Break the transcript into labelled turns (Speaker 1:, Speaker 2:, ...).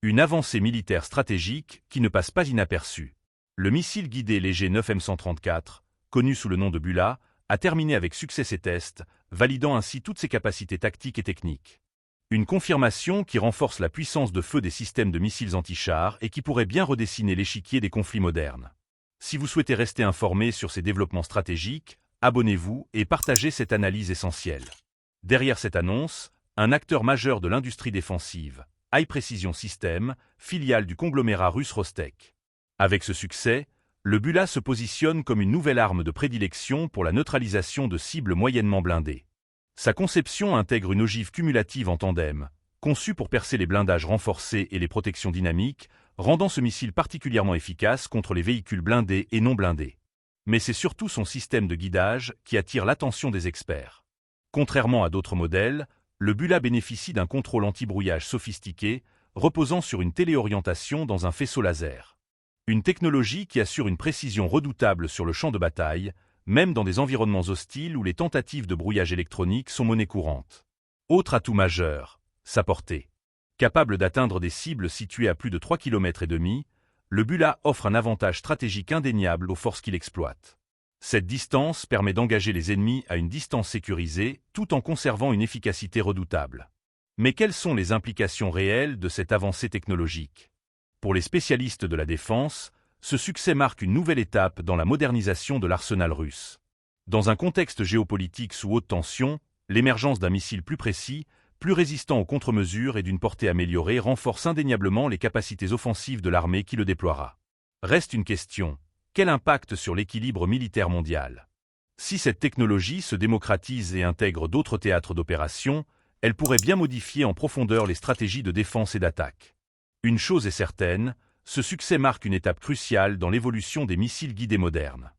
Speaker 1: Une avancée militaire stratégique qui ne passe pas inaperçue. Le missile guidé léger 9M134, connu sous le nom de Bula, a terminé avec succès ses tests, validant ainsi toutes ses capacités tactiques et techniques. Une confirmation qui renforce la puissance de feu des systèmes de missiles anti-chars et qui pourrait bien redessiner l'échiquier des conflits modernes. Si vous souhaitez rester informé sur ces développements stratégiques, abonnez-vous et partagez cette analyse essentielle. Derrière cette annonce, un acteur majeur de l'industrie défensive, High Precision Systems, filiale du conglomérat russe Rostec. Avec ce succès, le Bula se positionne comme une nouvelle arme de prédilection pour la neutralisation de cibles moyennement blindées. Sa conception intègre une ogive cumulative en tandem, conçue pour percer les blindages renforcés et les protections dynamiques, rendant ce missile particulièrement efficace contre les véhicules blindés et non blindés. Mais c'est surtout son système de guidage qui attire l'attention des experts. Contrairement à d'autres modèles, le Bula bénéficie d'un contrôle anti-brouillage sophistiqué, reposant sur une téléorientation dans un faisceau laser. Une technologie qui assure une précision redoutable sur le champ de bataille, même dans des environnements hostiles où les tentatives de brouillage électronique sont monnaie courante. Autre atout majeur, sa portée. Capable d'atteindre des cibles situées à plus de 3,5 km, le Bula offre un avantage stratégique indéniable aux forces qu'il exploite. Cette distance permet d'engager les ennemis à une distance sécurisée tout en conservant une efficacité redoutable. Mais quelles sont les implications réelles de cette avancée technologique? Pour les spécialistes de la défense, ce succès marque une nouvelle étape dans la modernisation de l'arsenal russe. Dans un contexte géopolitique sous haute tension, l'émergence d'un missile plus précis, plus résistant aux contre-mesures et d'une portée améliorée renforce indéniablement les capacités offensives de l'armée qui le déploiera. Reste une question, quel impact sur l'équilibre militaire mondial? Si cette technologie se démocratise et intègre d'autres théâtres d'opération, elle pourrait bien modifier en profondeur les stratégies de défense et d'attaque. Une chose est certaine, ce succès marque une étape cruciale dans l'évolution des missiles guidés modernes.